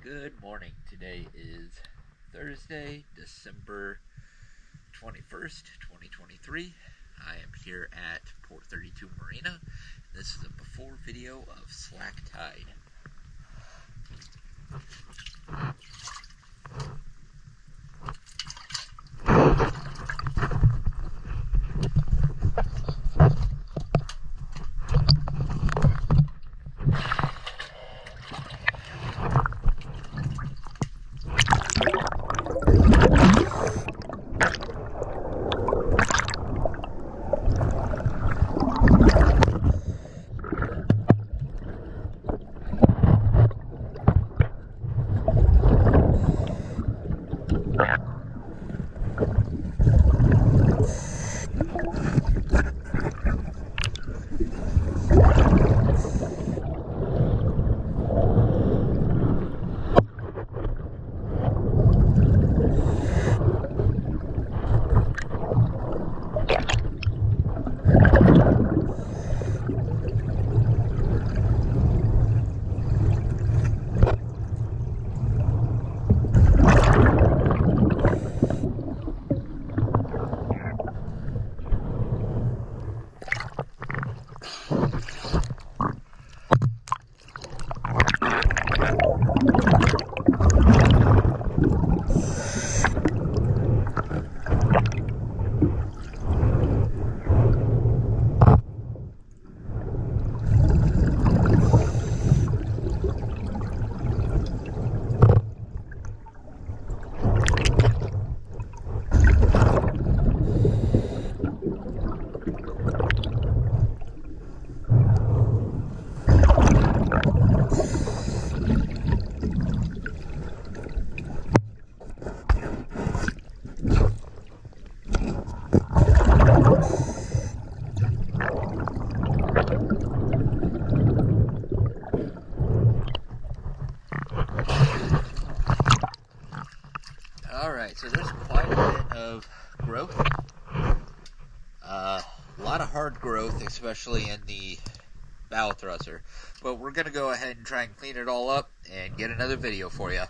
Good morning. Today is Thursday, December 21st, 2023. I am here at Port 32 Marina. This is a before video of slack tide. Alright, so there's quite a bit of growth. A lot of hard growth, especially in the bow thruster. But we're going to go ahead and try and clean it all up and get another video for you.